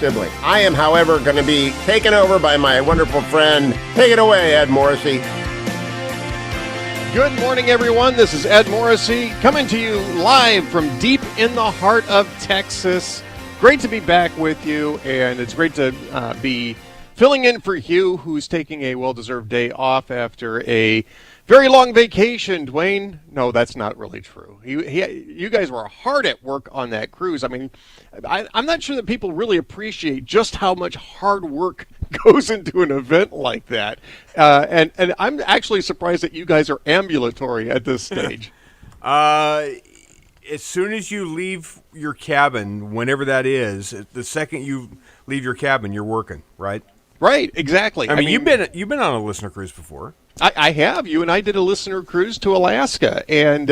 sibling. I am, however, going to be taken over by my wonderful friend. Take it away, Ed Morrissey. Good morning, everyone. This is Ed Morrissey coming to you live from deep in the heart of Texas. Great to be back with you, and it's great to be filling in for Hugh, who's taking a well-deserved day off after a very long vacation. Dwayne, no, that's not really true. You guys were hard at work on that cruise. I mean, I'm not sure that people really appreciate just how much hard work goes into an event like that. And I'm actually surprised that you guys are ambulatory at this stage. As soon as you leave your cabin, whenever that is, the second you leave your cabin, you're working, right? Right, exactly. I mean, you've been on a listener cruise before. I have. You and I did a listener cruise to Alaska, and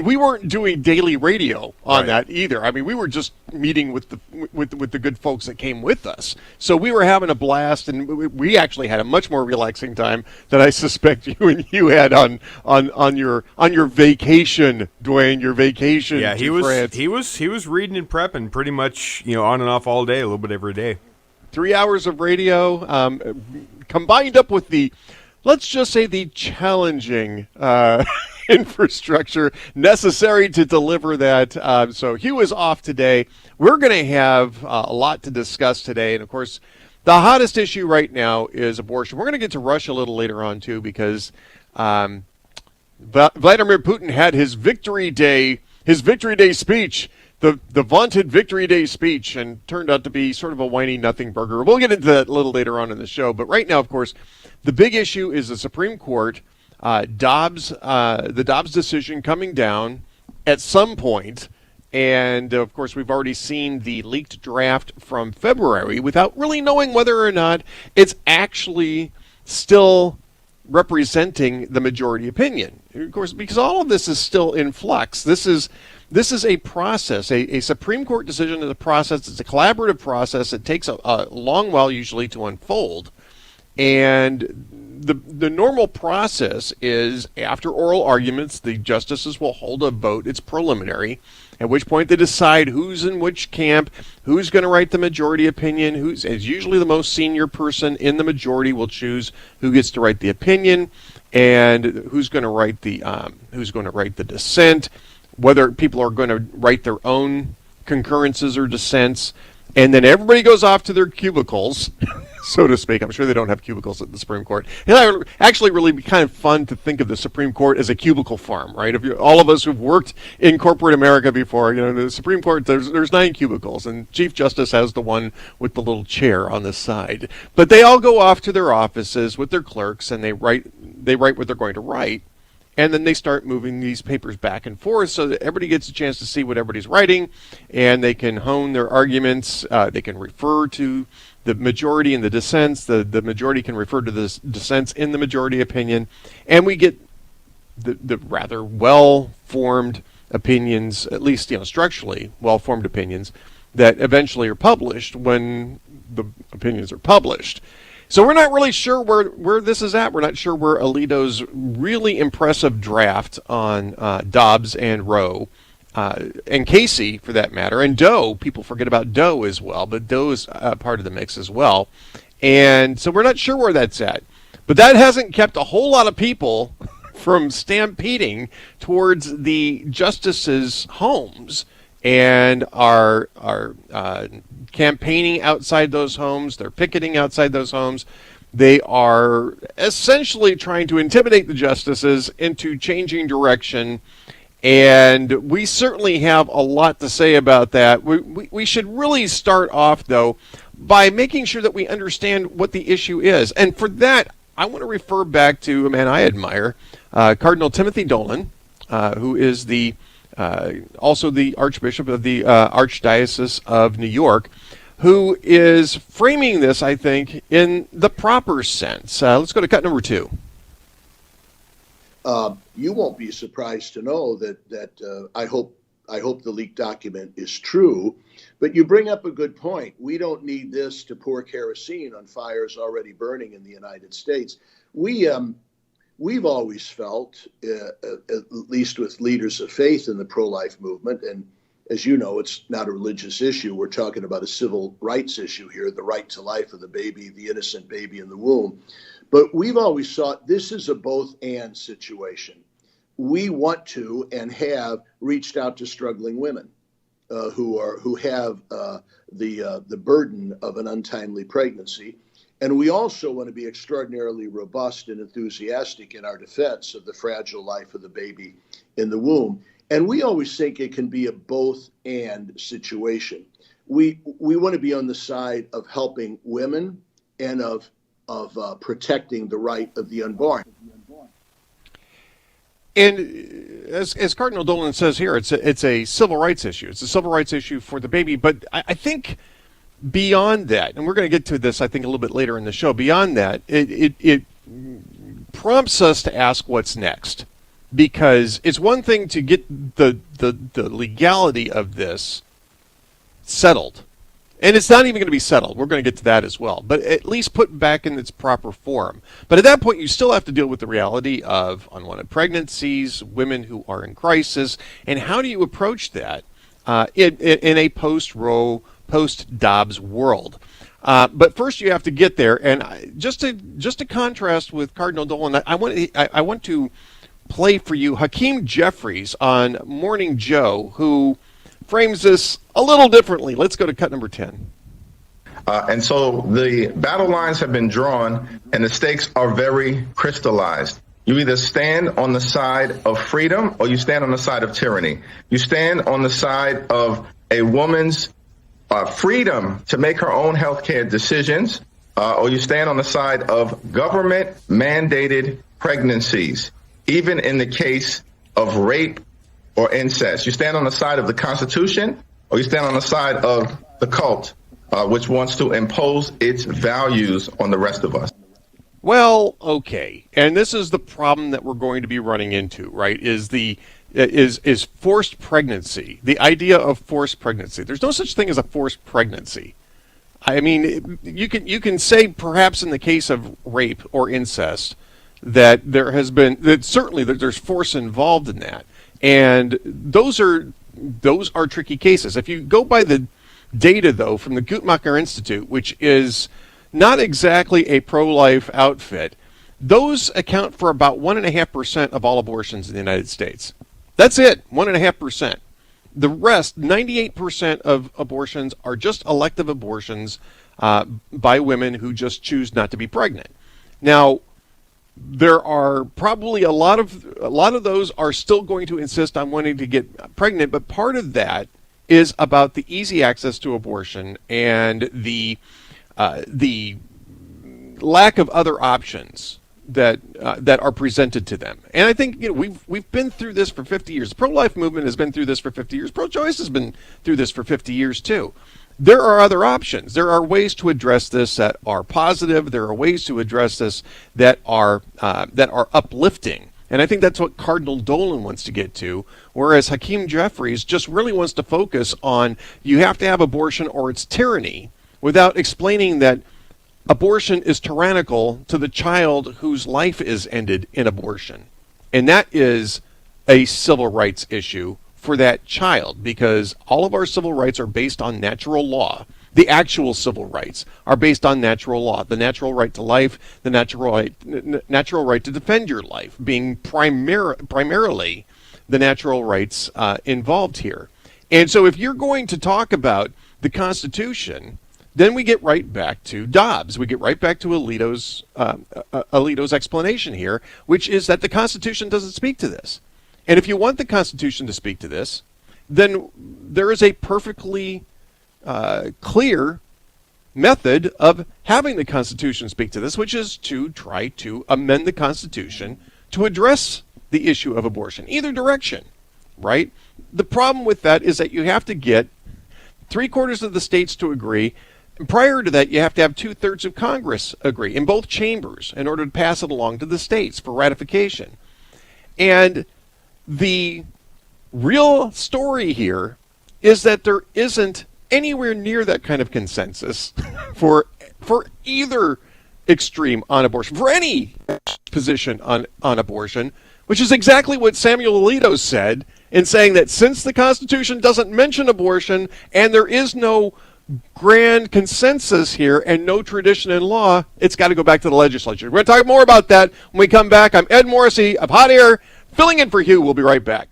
we weren't doing daily radio on that either. I mean, we were just meeting with the good folks that came with us. So we were having a blast, and we actually had a much more relaxing time than I suspect you and you had on your vacation, Dwayne. Your vacation. Yeah, to France. he was reading and prepping pretty much, on and off all day, a little bit every day. 3 hours of radio, combined up with the, let's just say, the challenging infrastructure necessary to deliver that. So Hugh is off today. We're going to have a lot to discuss today. And, of course, the hottest issue right now is abortion. We're going to get to Russia a little later on, too, because Vladimir Putin had his Victory Day speech. The vaunted Victory Day speech, and turned out to be sort of a whiny nothing burger. We'll get into that a little later on in the show. But right now, of course, the big issue is the Supreme Court, the Dobbs decision coming down at some point. And, of course, we've already seen the leaked draft from February without really knowing whether or not it's actually still representing the majority opinion. Of course, because all of this is still in flux. This is a process. A Supreme Court decision is a process. It's a collaborative process. It takes a long while usually to unfold. And the normal process is after oral arguments, the justices will hold a vote. It's preliminary, at which point they decide who's in which camp, who's going to write the majority opinion, who's usually the most senior person in the majority will choose who gets to write the opinion, and who's going to write the dissent, whether people are going to write their own concurrences or dissents, and then everybody goes off to their cubicles, so to speak. I'm sure they don't have cubicles at the Supreme Court. It actually really be kind of fun to think of the Supreme Court as a cubicle farm, right? All of us who've worked in corporate America before, the Supreme Court, there's 9 cubicles, and Chief Justice has the one with the little chair on the side. But they all go off to their offices with their clerks, and they write what they're going to write. And then they start moving these papers back and forth so that everybody gets a chance to see what everybody's writing, and they can hone their arguments. They can refer to the majority and the dissents. The majority can refer to the dissents in the majority opinion. And we get the rather well-formed opinions, at least structurally well-formed opinions, that eventually are published when the opinions are published. So we're not really sure where this is at. We're not sure where Alito's really impressive draft on Dobbs and Roe, and Casey, for that matter, and Doe. People forget about Doe as well, but Doe's part of the mix as well. And so we're not sure where that's at. But that hasn't kept a whole lot of people from stampeding towards the justices' homes and are campaigning outside those homes. They're picketing outside those homes. They are essentially trying to intimidate the justices into changing direction. And we certainly have a lot to say about that. We should really start off, though, by making sure that we understand what the issue is. And for that, I want to refer back to a man I admire, Cardinal Timothy Dolan, who is also the Archbishop of the Archdiocese of New York, who is framing this, I think, in the proper sense. Let's go to cut number 2. You won't be surprised to know that I hope the leaked document is true, but you bring up a good point. We don't need this to pour kerosene on fires already burning in the United States. We've always felt, at least with leaders of faith in the pro-life movement, and as you know, it's not a religious issue. We're talking about a civil rights issue here, the right to life of the baby, the innocent baby in the womb. But we've always thought this is a both and situation. We want to and have reached out to struggling women who have the burden of an untimely pregnancy. And we also want to be extraordinarily robust and enthusiastic in our defense of the fragile life of the baby in the womb. And we always think it can be a both and situation. We want to be on the side of helping women and of protecting the right of the unborn. And as Cardinal Dolan says here, it's a civil rights issue. It's a civil rights issue for the baby. But I think beyond that, and we're going to get to this, I think, a little bit later in the show, beyond that, it prompts us to ask what's next. Because it's one thing to get the legality of this settled. And it's not even going to be settled. We're going to get to that as well. But at least put back in its proper form. But at that point, you still have to deal with the reality of unwanted pregnancies, women who are in crisis, and how do you approach that in a post-Roe, post-Dobbs world? But first, you have to get there. And just to contrast with Cardinal Dolan, I want to play for you Hakeem Jeffries on Morning Joe, who frames this a little differently. Let's go to cut number 10. And so the battle lines have been drawn and the stakes are very crystallized. You either stand on the side of freedom or you stand on the side of tyranny. You stand on the side of a woman's freedom to make her own healthcare decisions, or you stand on the side of government mandated pregnancies. Even in the case of rape or incest, you stand on the side of the Constitution or you stand on the side of the cult, which wants to impose its values on the rest of us. Well, okay. And this is the problem that we're going to be running into, right? Is forced pregnancy, the idea of forced pregnancy. There's no such thing as a forced pregnancy. I mean, you can say perhaps in the case of rape or incest, that certainly there's force involved in that, and those are tricky cases. If you go by the data, though, from the Guttmacher Institute, which is not exactly a pro-life outfit, those account for about 1.5% of all abortions in the United States. That's it, 1.5%. The rest, 98% of abortions, are just elective abortions by women who just choose not to be pregnant. Now, there are probably a lot of those are still going to insist on wanting to get pregnant, but part of that is about the easy access to abortion and the lack of other options that are presented to them. And I think we've been through this for 50 years. The pro-life movement has been through this for 50 years. Pro-choice has been through this for 50 years too. There are other options. There are ways to address this that are positive. There are ways to address this that are uplifting. And I think that's what Cardinal Dolan wants to get to, whereas Hakeem Jeffries just really wants to focus on you have to have abortion or it's tyranny, without explaining that abortion is tyrannical to the child whose life is ended in abortion. And that is a civil rights issue for that child, because all of our civil rights are based on natural law. The actual civil rights are based on natural law. The natural right to life, the natural right to defend your life, being primarily the natural rights involved here. And so if you're going to talk about the Constitution, then we get right back to Dobbs. We get right back to Alito's explanation here, which is that the Constitution doesn't speak to this. And if you want the Constitution to speak to this, then there is a perfectly clear method of having the Constitution speak to this, which is to try to amend the Constitution to address the issue of abortion, either direction, right? The problem with that is that you have to get 3/4 of the states to agree. And prior to that, you have to have 2/3 of Congress agree in both chambers in order to pass it along to the states for ratification. And the real story here is that there isn't anywhere near that kind of consensus for either extreme on abortion, for any position on abortion, which is exactly what Samuel Alito said in saying that since the Constitution doesn't mention abortion and there is no grand consensus here and no tradition in law, it's got to go back to the legislature. We're going to talk more about that when we come back. I'm Ed Morrissey of Hot Air, filling in for Hugh. We'll be right back.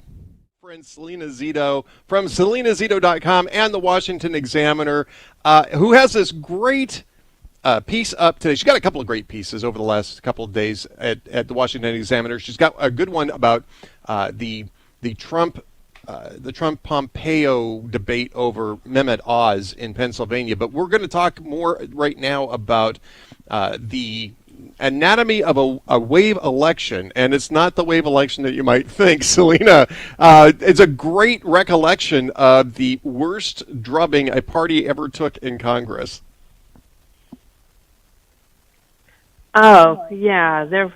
Friend Salena Zito from SalenaZito.com and the Washington Examiner, who has this great piece up today. She's got a couple of great pieces over the last couple of days at the Washington Examiner. She's got a good one about the Trump Pompeo debate over Mehmet Oz in Pennsylvania. But we're going to talk more right now about the anatomy of a wave election, and it's not the wave election that you might think, Salena. It's a great recollection of the worst drubbing a party ever took in Congress. Oh, yeah. The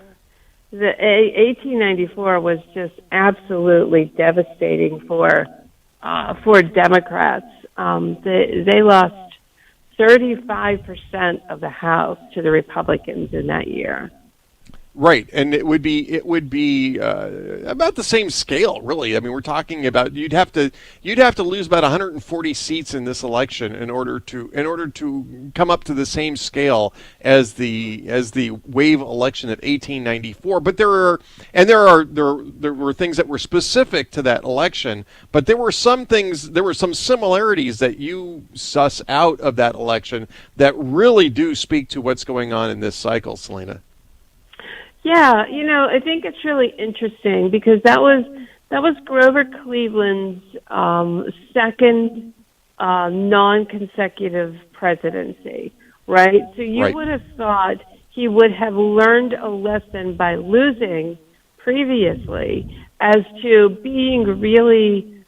1894 was just absolutely devastating for Democrats. They lost 35% of the House to the Republicans in that year. Right, and it would be about the same scale, really. I mean, we're talking about you'd have to lose about 140 seats in this election in order to come up to the same scale as the wave election of 1894. But there were things that were specific to that election, but there were some similarities that you suss out of that election that really do speak to what's going on in this cycle, Salena. Yeah, I think it's really interesting because that was Grover Cleveland's second non-consecutive presidency, right? So you would have thought he would have learned a lesson by losing previously as to being really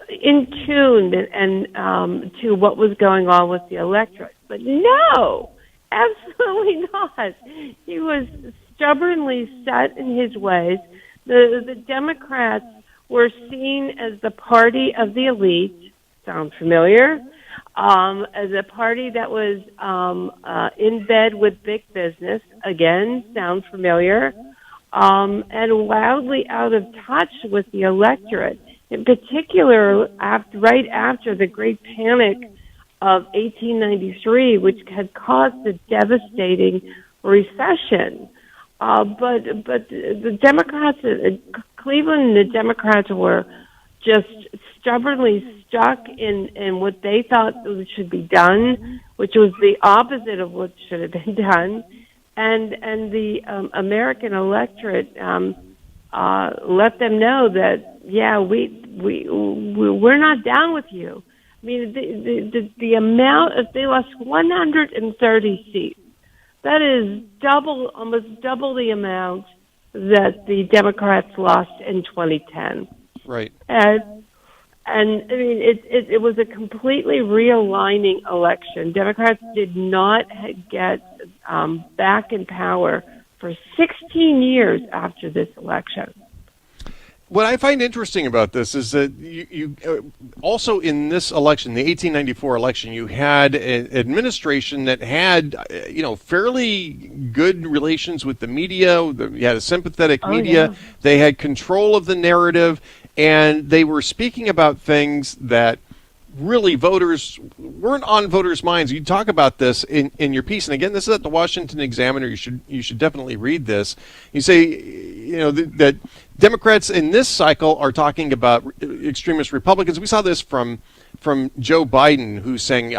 in tune and to what was going on with the electorate. But no, absolutely not. He was stubbornly set in his ways. The Democrats were seen as the party of the elite. Sounds familiar? As a party that was in bed with big business. Again, sounds familiar. And wildly out of touch with the electorate. In particular, right after the Great Panic of 1893, which had caused a devastating recession. But the Democrats, Cleveland and the Democrats were just stubbornly stuck in what they thought should be done, which was the opposite of what should have been done. And the American electorate let them know that, yeah, we're not down with you. I mean, the amount of, they lost 130 seats. That is almost double the amount that the Democrats lost in 2010. Right. And I mean, it was a completely realigning election. Democrats did not get back in power for 16 years after this election. What I find interesting about this is that you also in this election, the 1894 election, you had an administration that had, fairly good relations with the media. You had a sympathetic media. Yeah. They had control of the narrative, and they were speaking about things that really voters weren't on voters' minds. You talk about this in your piece, and again, this is at the Washington Examiner. You should definitely read this. You say, that Democrats in this cycle are talking about extremist Republicans. We saw this from Joe Biden, who's saying,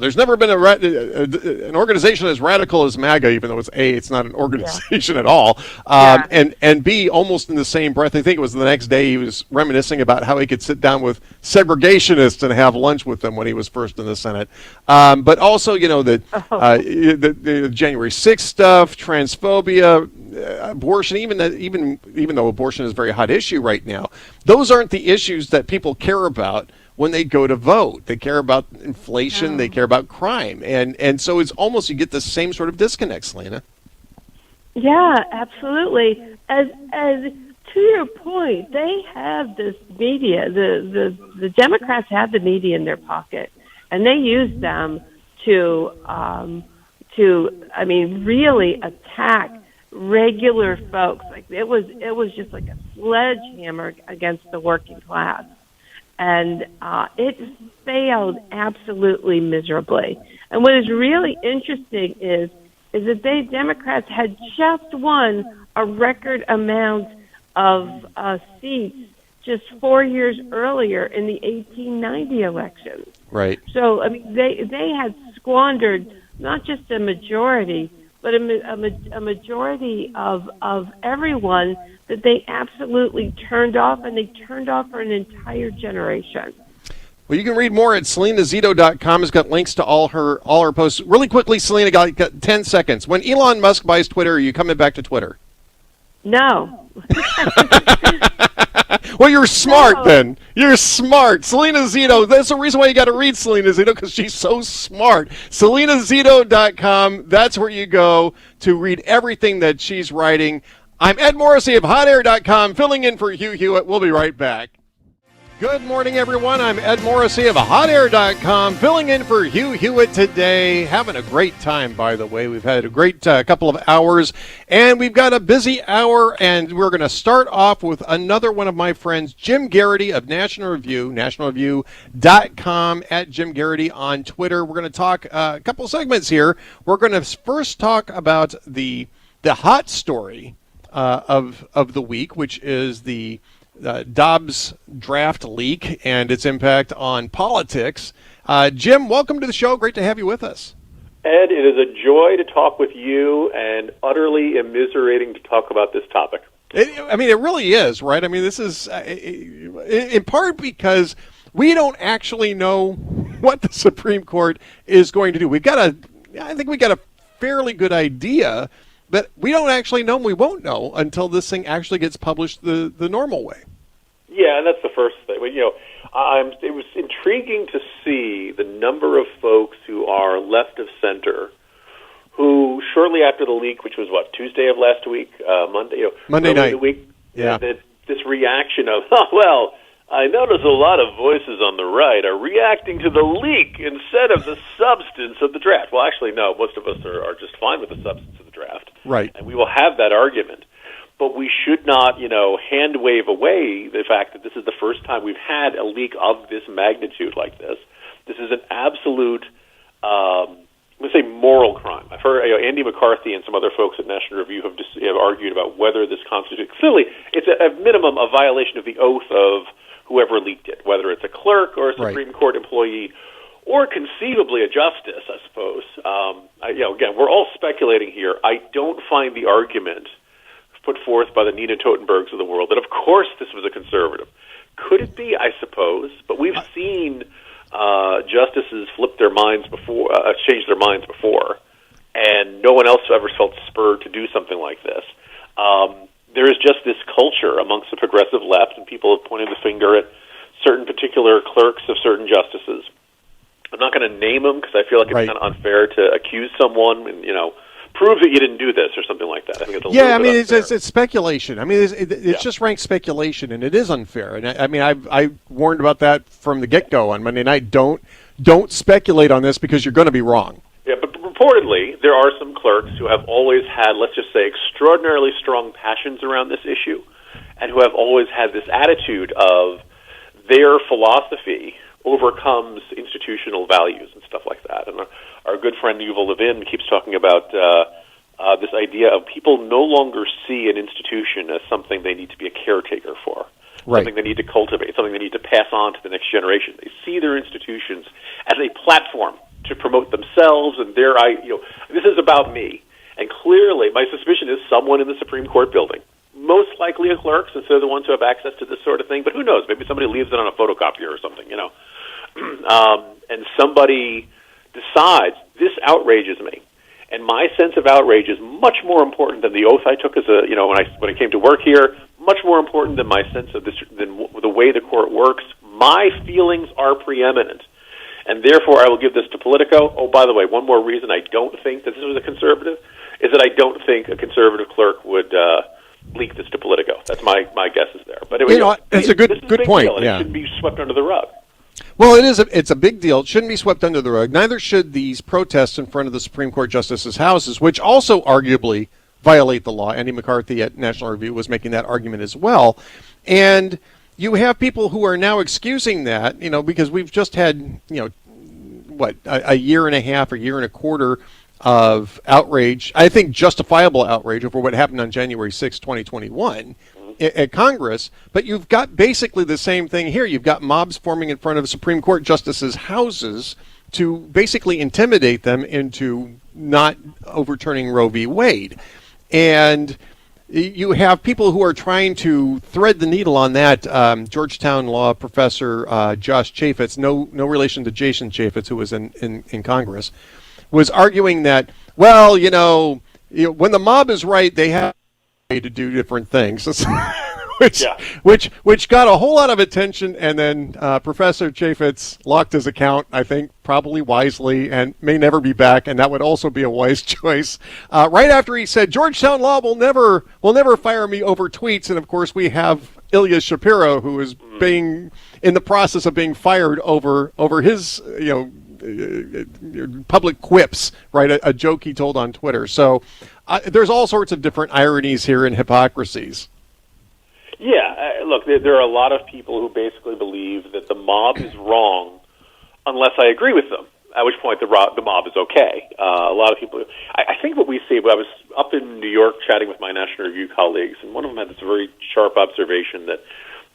there's never been an organization as radical as MAGA, even though it's not an organization at all, and B, almost in the same breath, I think it was the next day, he was reminiscing about how he could sit down with segregationists and have lunch with them when he was first in the Senate. But also, the January 6th stuff, transphobia, abortion, even though abortion is a very hot issue right now, those aren't the issues that people care about when they go to vote. They care about inflation, they care about crime. And so it's almost, you get the same sort of disconnect, Salena. Yeah, absolutely. As to your point, they have this media, the Democrats have the media in their pocket, and they use them to really attack regular folks. Like it was just like a sledgehammer against the working class, and it failed absolutely miserably. And what is really interesting is that Democrats had just won a record amount of seats just 4 years earlier in the 1890 elections. Right. So, I mean, they had squandered not just a majority, but a majority of everyone that they absolutely turned off, and they turned off for an entire generation. Well, you can read more at SalenaZito.com. It's got links to all her posts. Really quickly, Salena, got 10 seconds. When Elon Musk buys Twitter, are you coming back to Twitter? No. Well, you're smart then. You're smart. Salena Zito, that's the reason why you got to read Salena Zito, because she's so smart. SalenaZito.com, that's where you go to read everything that she's writing. I'm Ed Morrissey of HotAir.com, filling in for Hugh Hewitt. We'll be right back. Good morning, everyone. I'm Ed Morrissey of HotAir.com, filling in for Hugh Hewitt today. Having a great time, by the way. We've had a great couple of hours, and we've got a busy hour, and we're going to start off with another one of my friends, Jim Geraghty of National Review, nationalreview.com, at Jim Geraghty on Twitter. We're going to talk a couple segments here. We're going to first talk about the hot story of the week, which is the Dobbs draft leak and its impact on politics. Jim, welcome to the show. Great to have you with us. Ed, it is a joy to talk with you and utterly immiserating to talk about this topic. It really is, right? I mean, this is in part because we don't actually know what the Supreme Court is going to do. I think we got a fairly good idea, but we don't actually know, and we won't know until this thing actually gets published the normal way. Yeah, and that's the first thing. But, it was intriguing to see the number of folks who are left of center who, shortly after the leak, which was, Tuesday of last week, Monday night, the week, yeah. This reaction of, I notice a lot of voices on the right are reacting to the leak instead of the substance of the draft. Well, actually, no, most of us are just fine with the substance of the draft. Right. And we will have that argument. But we should not, hand wave away the fact that this is the first time we've had a leak of this magnitude like this. This is an absolute, let's say, moral crime. I've heard Andy McCarthy and some other folks at National Review have argued about whether this constitutes. Clearly, it's at minimum a violation of the oath of whoever leaked it, whether it's a clerk or a Supreme Court employee, or conceivably a justice, I suppose. Again, we're all speculating here. I don't find the argument put forth by the Nina Totenbergs of the world that, of course, this was a conservative. Could it be? I suppose. But we've seen justices flip their minds before, change their minds before, and no one else ever felt spurred to do something like this. There is just this culture amongst the progressive left, and people have pointed the finger at certain particular clerks of certain justices. I'm not going to name them because I feel like it's kind of unfair to accuse someone and, prove that you didn't do this or something like that. I think it's a little bit unfair. It's speculation. I mean, it's just rank speculation, and it is unfair. And I warned about that from the get-go on Monday night. Don't speculate on this because you're going to be wrong. Yeah, but reportedly, there are some clerks who have always had, let's just say, extraordinarily strong passions around this issue, and who have always had this attitude of their philosophy overcomes institutional values and stuff like that. And our good friend Yuval Levin keeps talking about this idea of people no longer see an institution as something they need to be a caretaker for, something they need to cultivate, something they need to pass on to the next generation. They see their institutions as a platform to promote themselves and their, this is about me. And clearly, my suspicion is someone in the Supreme Court building, most likely a clerk, since they're the ones who have access to this sort of thing, but who knows? Maybe somebody leaves it on a photocopier or something, and somebody decides, this outrages me. And my sense of outrage is much more important than the oath I took as when I came to work here, much more important than my sense of this, than the way the court works. My feelings are preeminent. And therefore, I will give this to Politico. Oh, by the way, one more reason I don't think that this was a conservative is that I don't think a conservative clerk would leak this to Politico. That's my guess is there. But anyway, it's a good point. Deal, yeah. It shouldn't be swept under the rug. Well, it's a big deal. It shouldn't be swept under the rug. Neither should these protests in front of the Supreme Court justices' houses, which also arguably violate the law. Andy McCarthy at National Review was making that argument as well. And you have people who are now excusing that, because we've just had, a year and a half, a year and a quarter of outrage, I think justifiable outrage over what happened on January 6, 2021 at Congress. But you've got basically the same thing here. You've got mobs forming in front of Supreme Court justices' houses to basically intimidate them into not overturning Roe v. Wade. And you have people who are trying to thread the needle on that. Georgetown law professor Josh Chaffetz, no relation to Jason Chaffetz, who was in Congress, was arguing that, when the mob is right, they have to do different things, which got a whole lot of attention. And then Professor Chaffetz locked his account, I think, probably wisely, and may never be back. And that would also be a wise choice. Right after he said, Georgetown law will never fire me over tweets. And of course, we have Ilya Shapiro, who is being in the process of being fired over his, public quips, right? A joke he told on Twitter. So there's all sorts of different ironies here and hypocrisies. Yeah, look, there are a lot of people who basically believe that the mob is wrong unless I agree with them, at which point the mob is okay. A lot of people, I think what we see, I was up in New York chatting with my National Review colleagues, and one of them had this very sharp observation that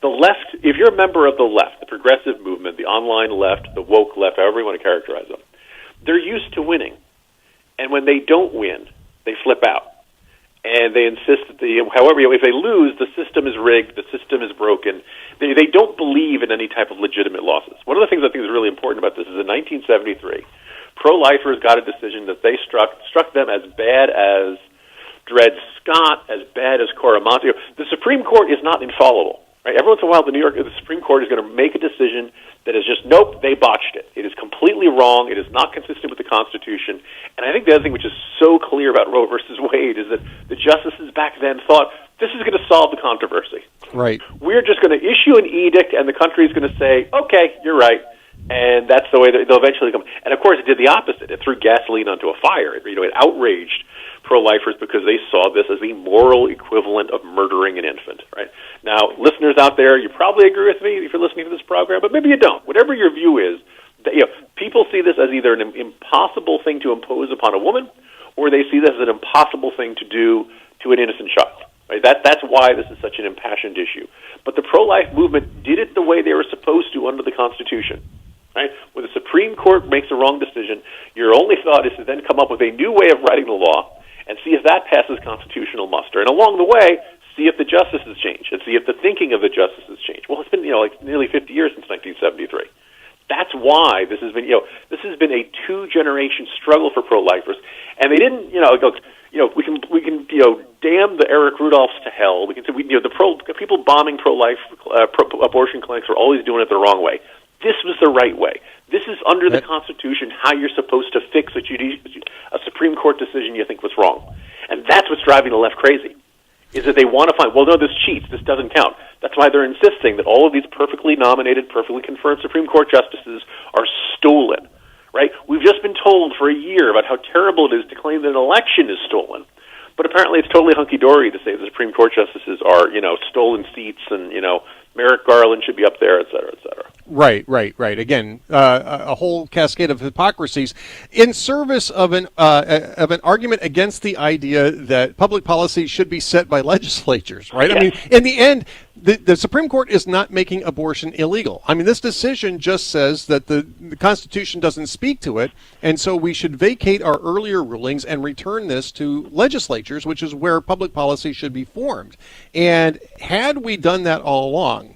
the left, if you're a member of the left, the progressive movement, the online left, the woke left, however you want to characterize them, they're used to winning. And when they don't win, they flip out. And they insist that if they lose, the system is rigged, the system is broken. They don't believe in any type of legitimate losses. One of the things I think is really important about this is in 1973, pro-lifers got a decision that they struck them as bad as Dred Scott, as bad as Cora Monte. The Supreme Court is not infallible. Right? Every once in a while, the Supreme Court is going to make a decision that is just, nope, they botched it. It is completely wrong. It is not consistent with the Constitution. And I think the other thing which is so clear about Roe versus Wade is that the justices back then thought, this is going to solve the controversy. Right. We're just going to issue an edict, and the country is going to say, okay, you're right. And that's the way they'll eventually come. And, of course, it did the opposite. It threw gasoline onto a fire. It outraged pro-lifers because they saw this as the moral equivalent of murdering an infant. Right? Now, listeners out there, you probably agree with me if you're listening to this program, but maybe you don't. Whatever your view is, people see this as either an impossible thing to impose upon a woman, or they see this as an impossible thing to do to an innocent child. Right? That's why this is such an impassioned issue. But the pro-life movement did it the way they were supposed to under the Constitution. Right? When the Supreme Court makes a wrong decision, your only thought is to then come up with a new way of writing the law and see if that passes constitutional muster. And along the way, see if the justices change and see if the thinking of the justices change. Well, it's been nearly 50 years since 1973. That's why this has been a two-generation struggle for pro-lifers, and they didn't we can damn the Eric Rudolphs to hell. We can say the people bombing pro-life abortion clinics are always doing it the wrong way. This was the right way. This is under the Constitution how you're supposed to fix a Supreme Court decision you think was wrong. And that's what's driving the left crazy, is that they want to find, well, no, this cheats, this doesn't count. That's why they're insisting that all of these perfectly nominated, perfectly confirmed Supreme Court justices are stolen, right? We've just been told for a year about how terrible it is to claim that an election is stolen. But apparently it's totally hunky-dory to say the Supreme Court justices are, stolen seats and, Merrick Garland should be up there, et cetera, et cetera. Right. Again, a whole cascade of hypocrisies in service of an argument against the idea that public policy should be set by legislatures, right? Yes. I mean, in the end, the Supreme Court is not making abortion illegal. I mean, this decision just says that the Constitution doesn't speak to it, and so we should vacate our earlier rulings and return this to legislatures, which is where public policy should be formed. And had we done that all along,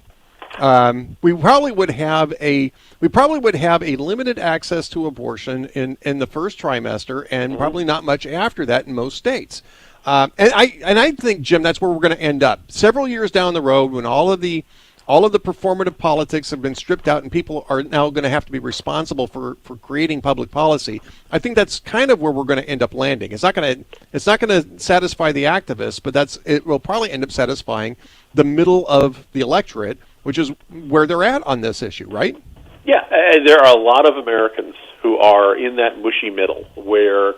we probably would have a limited access to abortion in the first trimester, and probably not much after that in most states. And I think, Jim, that's where we're going to end up. Several years down the road, when all of the performative politics have been stripped out and people are now going to have to be responsible for creating public policy, I think that's kind of where we're going to end up landing. It's not going to satisfy the activists, but it will probably end up satisfying the middle of the electorate, which is where they're at on this issue, right? Yeah, there are a lot of Americans who are in that mushy middle where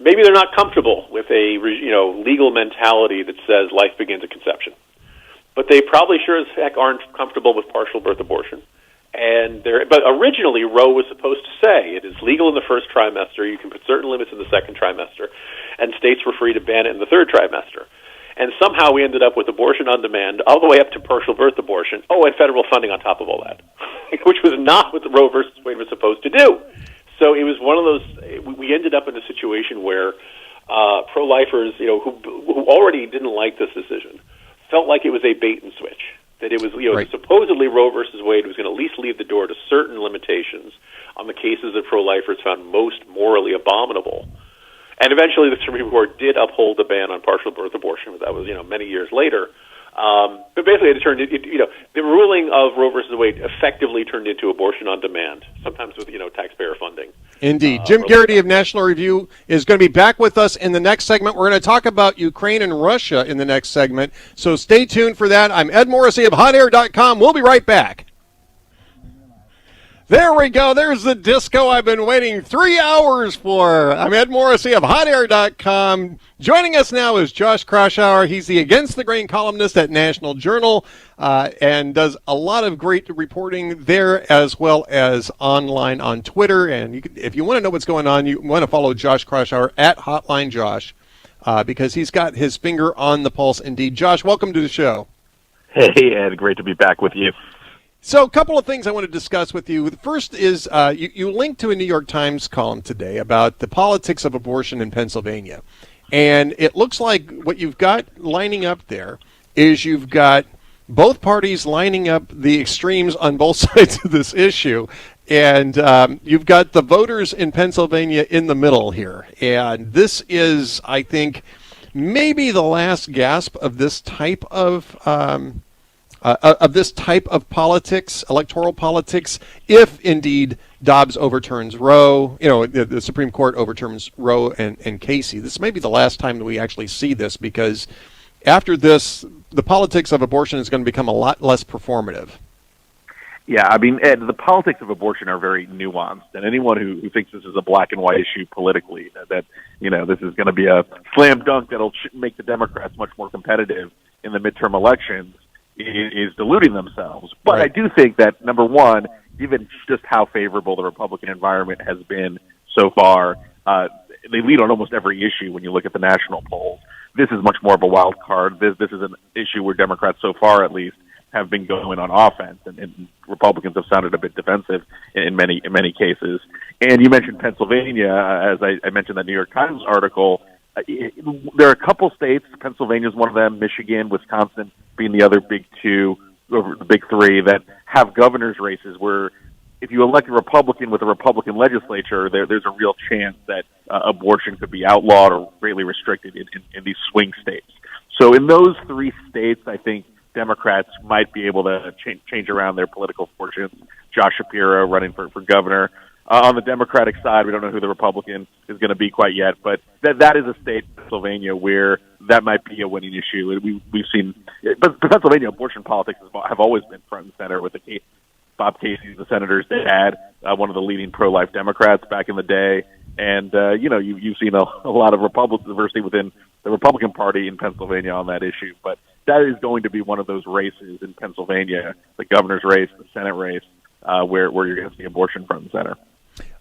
maybe they're not comfortable with a legal mentality that says life begins at conception. But they probably sure as heck aren't comfortable with partial birth abortion. But originally, Roe was supposed to say it is legal in the first trimester, you can put certain limits in the second trimester, and states were free to ban it in the third trimester. And somehow we ended up with abortion on demand all the way up to partial birth abortion. Oh, and federal funding on top of all that, which was not what the Roe versus Wade was supposed to do. So it was one of those. We ended up in a situation where pro-lifers, who already didn't like this decision, felt like it was a bait and switch. That it was, Right. supposedly Roe versus Wade was going to at least leave the door to certain limitations on the cases that pro-lifers found most morally abominable. And eventually the Supreme Court did uphold the ban on partial birth abortion, but that was, many years later. But basically the ruling of Roe versus Wade effectively turned into abortion on demand, sometimes with, taxpayer funding. Indeed. Jim Geraghty of National Review is going to be back with us in the next segment. We're going to talk about Ukraine and Russia in the next segment, so stay tuned for that. I'm Ed Morrissey of HotAir.com. We'll be right back. There we go. There's the disco I've been waiting 3 hours for. I'm Ed Morrissey of HotAir.com. Joining us now is Josh Kraushaar. He's the Against the Grain columnist at National Journal and does a lot of great reporting there as well as online on Twitter. And if you want to know what's going on, you want to follow Josh Kraushaar at Hotline Josh because he's got his finger on the pulse indeed. Josh, welcome to the show. Hey, Ed. Great to be back with you. So a couple of things I want to discuss with you. The first is you linked to a New York Times column today about the politics of abortion in Pennsylvania. And it looks like what you've got lining up there is you've got both parties lining up the extremes on both sides of this issue. And you've got the voters in Pennsylvania in the middle here. And this is, I think, maybe the last gasp of this type of politics, electoral politics, if indeed Dobbs overturns Roe, the Supreme Court overturns Roe and Casey. This may be the last time that we actually see this because after this, the politics of abortion is going to become a lot less performative. Yeah, I mean, Ed, the politics of abortion are very nuanced, and anyone who thinks this is a black and white issue politically, that this is going to be a slam dunk that'll make the Democrats much more competitive in the midterm elections, is deluding themselves. But Right. I do think that, number one, given just how favorable the Republican environment has been so far, they lead on almost every issue when you look at the national polls. This is much more of a wild card. This is an issue where Democrats, so far at least, have been going on offense, and Republicans have sounded a bit defensive in many cases. And you mentioned Pennsylvania, as I mentioned that New York Times article. There are a couple states, Pennsylvania is one of them, Michigan, Wisconsin being the other big two, or the big three, that have governor's races where if you elect a Republican with a Republican legislature, there's a real chance that abortion could be outlawed or greatly restricted in these swing states. So in those three states, I think Democrats might be able to change around their political fortunes. Josh Shapiro running for governor. On the Democratic side, we don't know who the Republican is going to be quite yet, but that is a state, Pennsylvania, where that might be a winning issue. We've seen, but Pennsylvania abortion politics have always been front and center with Bob Casey, the senator's dad, one of the leading pro-life Democrats back in the day, and you've seen a lot of Republican diversity within the Republican Party in Pennsylvania on that issue. But that is going to be one of those races in Pennsylvania, the governor's race, the Senate race, where you're going to see abortion front and center.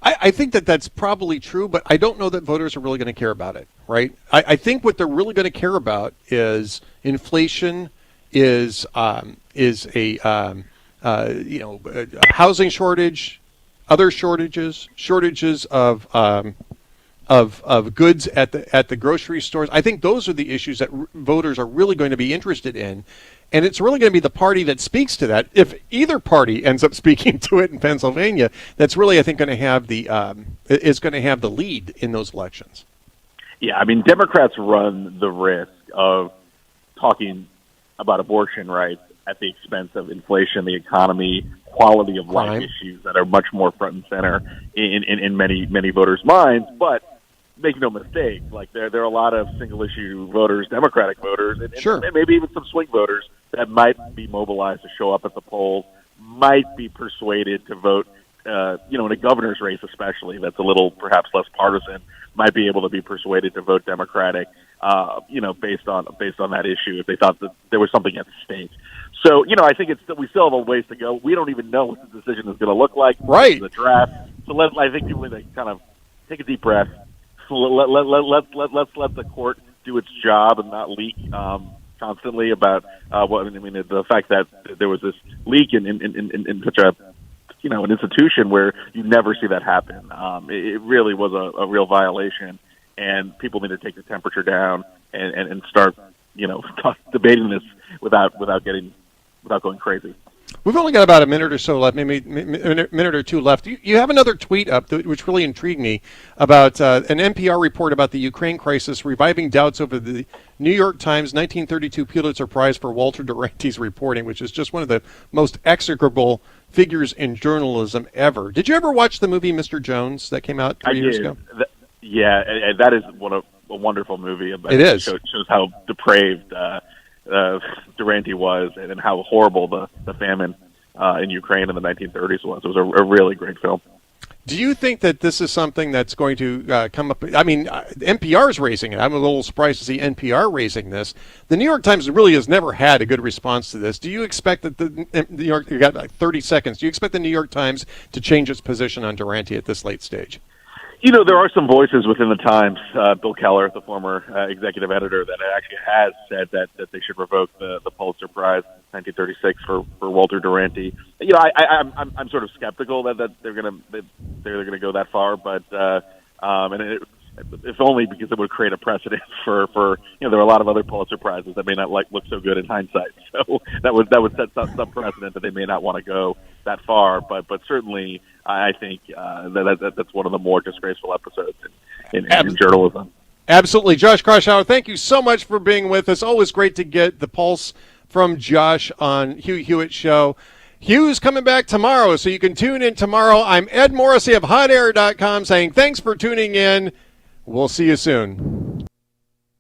I think that's probably true, but I don't know that voters are really going to care about it, right? I think what they're really going to care about is inflation, is a housing shortage, other shortages of goods at the grocery stores. I think those are the issues that voters are really going to be interested in. And it's really going to be the party that speaks to that. If either party ends up speaking to it in Pennsylvania, that's really, I think, going to have the lead in those elections. Yeah, I mean, Democrats run the risk of talking about abortion rights at the expense of inflation, the economy, quality of life issues that are much more front and center in many voters' minds. But make no mistake, like there are a lot of single issue voters, Democratic voters, and maybe even some swing voters that might be mobilized to show up at the polls, might be persuaded to vote, in a governor's race especially, that's a little perhaps less partisan might be able to be persuaded to vote Democratic, based on that issue if they thought that there was something at stake. So, I think we still have a ways to go. We don't even know what the decision is going to look like. Right. The draft. So I think people need to kind of take a deep breath. Let's let the court do its job and not leak constantly about the fact that there was this leak in such a an institution where you never see that happen. It really was a real violation, and people need to take the temperature down and start debating this without going crazy. We've only got about a minute or so left, maybe a minute or two left. You have another tweet up which really intrigued me about an NPR report about the Ukraine crisis, reviving doubts over the New York Times 1932 Pulitzer Prize for Walter Duranty's reporting, which is just one of the most execrable figures in journalism ever. Did you ever watch the movie Mr. Jones that came out 3 years ago? And that is a wonderful movie. It is. Shows how depraved Geraghty was, and how horrible the famine in Ukraine in the 1930s was. It was a really great film. Do you think that this is something that's going to come up? I mean, NPR is raising it. I'm a little surprised to see NPR raising this. The New York Times really has never had a good response to this. Do you expect that the New York? You got like 30 seconds. Do you expect the New York Times to change its position on Geraghty at this late stage? There are some voices within the Times. Bill Keller, the former executive editor, that actually has said that they should revoke the Pulitzer Prize 1936 for Walter Duranty. I'm sort of skeptical that they're gonna go that far, but if only because it would create a precedent for there are a lot of other Pulitzer Prizes that may not look so good in hindsight. So that would set some precedent that they may not want to go that far. But certainly, I think that's one of the more disgraceful episodes in journalism. Absolutely. Josh Kraushaar, thank you so much for being with us. Always great to get the pulse from Josh on Hugh Hewitt's show. Hugh's coming back tomorrow, so you can tune in tomorrow. I'm Ed Morrissey of HotAir.com saying thanks for tuning in. We'll see you soon.